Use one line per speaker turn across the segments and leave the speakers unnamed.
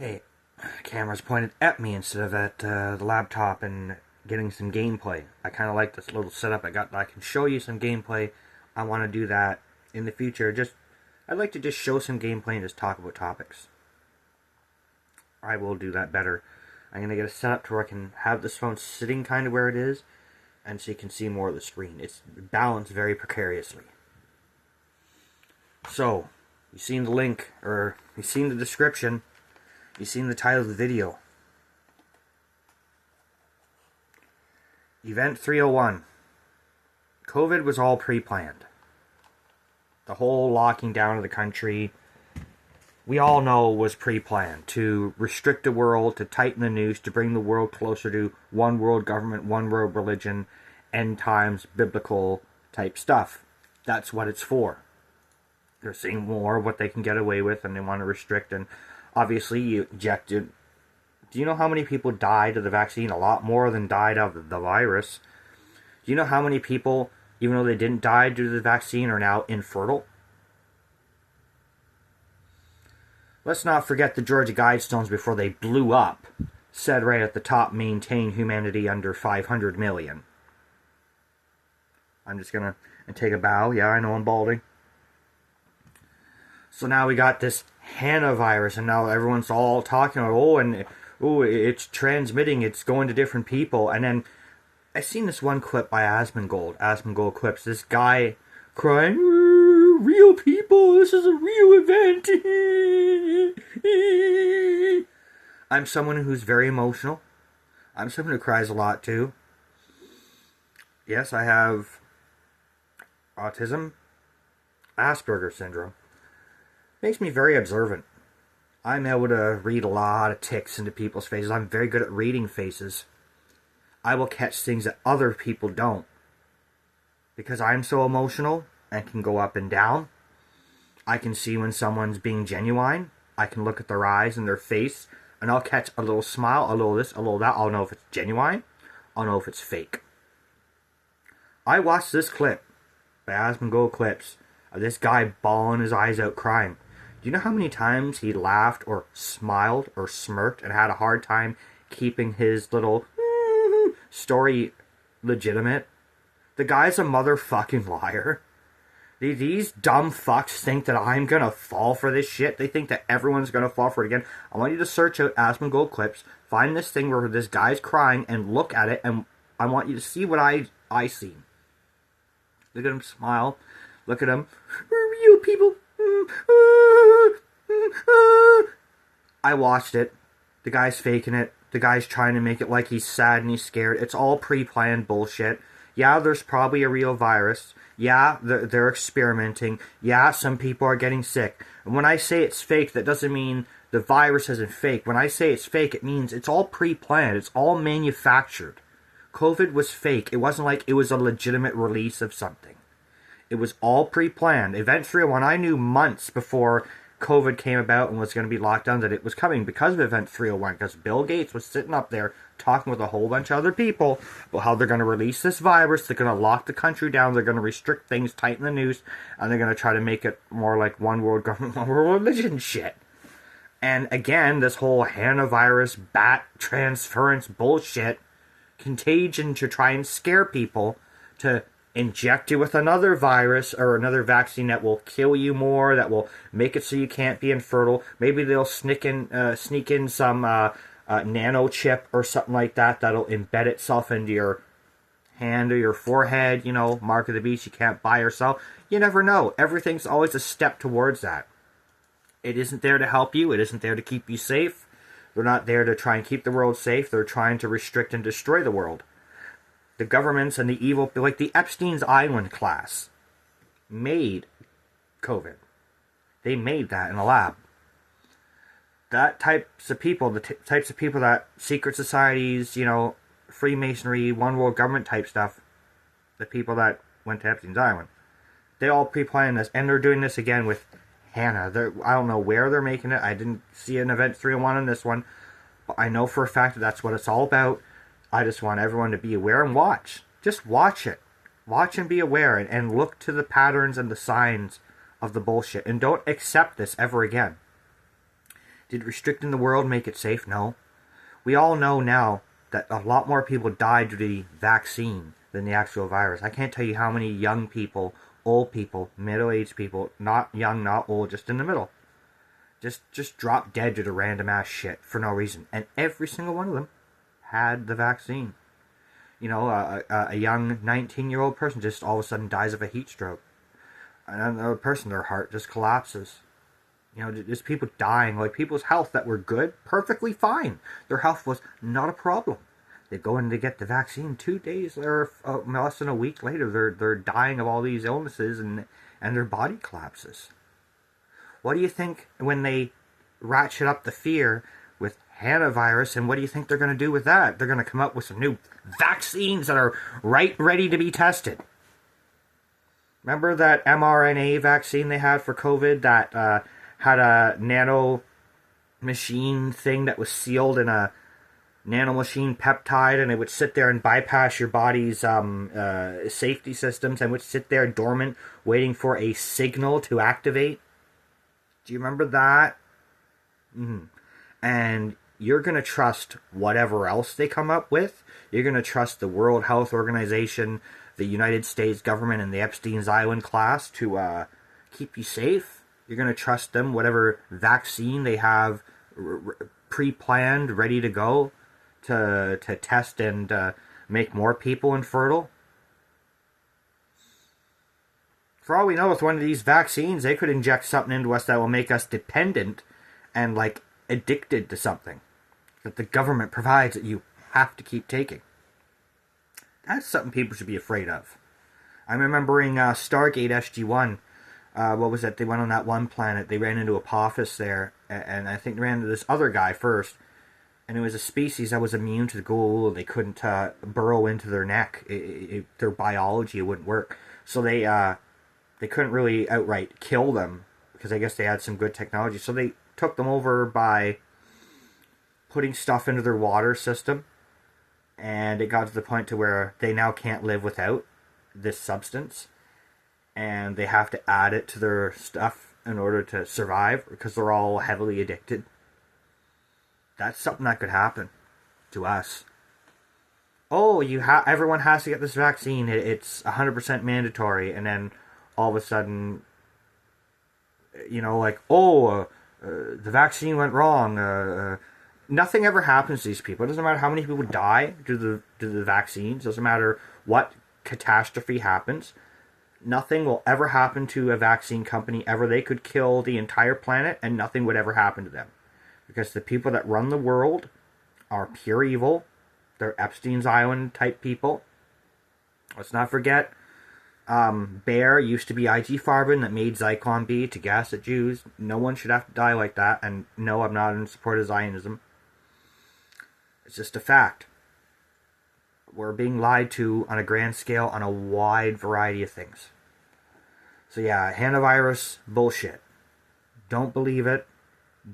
Hey, camera's pointed at me instead of at the laptop and getting some gameplay. I kind of like this little setup I got that I can show you some gameplay. I want to do that in the future. I'd like to just show some gameplay and just talk about topics. I will do that better. I'm going to get a setup to where I can have this phone sitting kind of where it is, and so you can see more of the screen. It's balanced very precariously. So, you've seen the link, or you've seen the description. You've seen the title of the video. Event 301. COVID was all pre-planned. The whole locking down of the country, we all know was pre-planned. To restrict the world, to tighten the noose, to bring the world closer to one world government, one world religion, end times, biblical type stuff. That's what it's for. They're seeing more of what they can get away with, and they want to restrict. And obviously, you injected. Do you know how many people died of the vaccine? A lot more than died of the virus. Do you know how many people, even though they didn't die due to the vaccine, are now infertile? Let's not forget the Georgia Guidestones before they blew up. Said right at the top, maintain humanity under 500 million. I'm just going to take a bow. Yeah, I know I'm balding. So now we got this Hanna virus, and now everyone's all talking about, it's transmitting, it's going to different people. And then I seen this one clip by Asmongold Clips, this guy crying, real people, this is a real event. I'm someone who's very emotional. I'm someone who cries a lot too. Yes, I have autism, Asperger's syndrome. Makes me very observant. I'm able to read a lot of ticks into people's faces. I'm very good at reading faces. I will catch things that other people don't. Because I'm so emotional and can go up and down. I can see when someone's being genuine. I can look at their eyes and their face, and I'll catch a little smile, a little this, a little that. I'll know if it's genuine. I'll know if it's fake. I watched this clip by Asmongold Clips of this guy bawling his eyes out crying. Do you know how many times he laughed or smiled or smirked and had a hard time keeping his little story legitimate? The guy's a motherfucking liar. These dumb fucks think that I'm gonna fall for this shit. They think that everyone's gonna fall for it again. I want you to search out Asmongold Clips, find this thing where this guy's crying, and look at it, and I want you to see what I see. Look at him smile. Look at him. We're real people. I watched it. The guy's faking it. The guy's trying to make it like he's sad and he's scared. It's all pre-planned bullshit. Yeah, there's probably a real virus. Yeah, they're experimenting. Yeah, some people are getting sick. And when I say it's fake, that doesn't mean the virus isn't fake. When I say it's fake, it means it's all pre-planned. It's all manufactured. COVID was fake. It wasn't like it was a legitimate release of something. It was all pre-planned. Event 301, I knew months before COVID came about and was going to be locked down that it was coming because of Event 301. Because Bill Gates was sitting up there talking with a whole bunch of other people about how they're going to release this virus. They're going to lock the country down. They're going to restrict things, tighten the noose. And they're going to try to make it more like one world government, one world religion shit. And again, this whole Hanna virus, bat transference bullshit, contagion to try and scare people to inject you with another virus or another vaccine that will kill you more, that will make it so you can't be infertile. Maybe they'll sneak in some nano chip or something like that that'll embed itself into your hand or your forehead, mark of the beast, you can't buy or sell. You never know. Everything's always a step towards that. It isn't there to help you. It isn't there to keep you safe. They're not there to try and keep the world safe. They're trying to restrict and destroy the world. The governments and the evil, like the Epsteins Island class, made COVID. They made that in a lab. That types of people, types of people that secret societies, Freemasonry, one world government type stuff, the people that went to Epstein's Island, they all pre-planned this, and they're doing this again with Hanna. I don't know where they're making it. I didn't see an Event 301 on this one, but I know for a fact that that's what it's all about. I just want everyone to be aware and watch. Just watch it. Watch and be aware and look to the patterns and the signs of the bullshit. And don't accept this ever again. Did restricting the world make it safe? No. We all know now that a lot more people died due to the vaccine than the actual virus. I can't tell you how many young people, old people, middle-aged people, not young, not old, just in the middle, just dropped dead due to random ass shit for no reason. And every single one of them had the vaccine. You know, a young 19-year-old person just all of a sudden dies of a heat stroke. Another person, their heart just collapses. You know, just people dying, like people's health that were good, perfectly fine. Their health was not a problem. They go in to get the vaccine 2 days or less than a week later. They're dying of all these illnesses and their body collapses. What do you think when they ratchet up the fear with Hanna virus, and what do you think they're going to do with that? They're going to come up with some new vaccines that are ready to be tested. Remember that mRNA vaccine they had for COVID that had a nano machine thing that was sealed in a nanomachine peptide, and it would sit there and bypass your body's safety systems and would sit there dormant waiting for a signal to activate? Do you remember that? Mm-hmm. And you're going to trust whatever else they come up with. You're going to trust the World Health Organization, the United States government, and the Epsteins Island class to keep you safe. You're going to trust them, whatever vaccine they have pre-planned, ready to go to test and make more people infertile. For all we know, with one of these vaccines, they could inject something into us that will make us dependent and, like, addicted to something that the government provides that you have to keep taking. That's something people should be afraid of. I'm remembering Stargate SG-1. What was it? They went on that one planet. They ran into Apophis there, and I think they ran into this other guy first. And it was a species that was immune to the ghoul. They couldn't burrow into their neck. Their biology, it wouldn't work. So they couldn't really outright kill them because I guess they had some good technology. So they took them over by putting stuff into their water system, and it got to the point to where they now can't live without this substance, and they have to add it to their stuff in order to survive because they're all heavily addicted. That's something that could happen to us. Oh, everyone has to get this vaccine. It's 100% mandatory, and then all of a sudden, you know, like, the vaccine went wrong. Nothing ever happens to these people. It doesn't matter how many people die due to the vaccines. It doesn't matter what catastrophe happens. Nothing will ever happen to a vaccine company ever. They could kill the entire planet and nothing would ever happen to them. Because the people that run the world are pure evil. They're Epstein's Island type people. Let's not forget, Bayer used to be IG Farben that made Zyklon B to gas at Jews. No one should have to die like that. And no, I'm not in support of Zionism. It's just a fact. We're being lied to on a grand scale on a wide variety of things. So yeah, Hanna virus, bullshit. Don't believe it.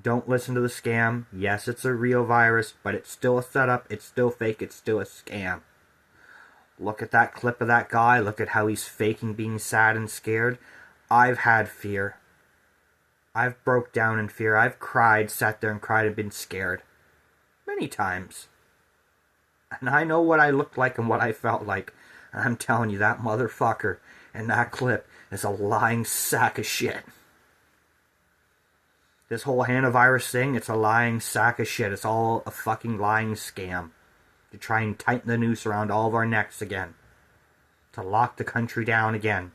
Don't listen to the scam. Yes, it's a real virus, but it's still a setup. It's still fake. It's still a scam. Look at that clip of that guy. Look at how he's faking being sad and scared. I've had fear. I've broke down in fear. I've cried, sat there and cried and been scared. Many times. And I know what I looked like and what I felt like. And I'm telling you, that motherfucker in that clip is a lying sack of shit. This whole Hanna virus thing, it's a lying sack of shit. It's all a fucking lying scam. To try and tighten the noose around all of our necks again. To lock the country down again.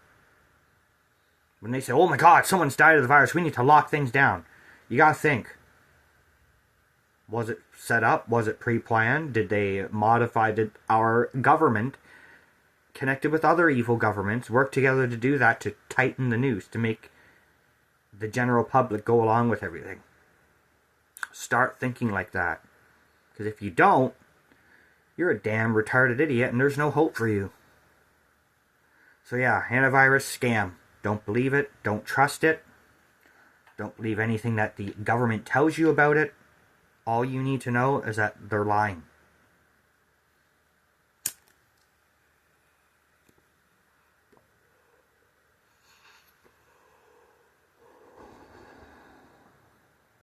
When they say, oh my god, someone's died of the virus, we need to lock things down. You gotta think. Was it set up? Was it pre-planned? Did they modify? Did our government, connected with other evil governments, work together to do that, to tighten the noose, to make the general public go along with everything? Start thinking like that. Because if you don't, you're a damn retarded idiot and there's no hope for you. So yeah, Hanna virus scam. Don't believe it. Don't trust it. Don't believe anything that the government tells you about it. All you need to know is that they're lying.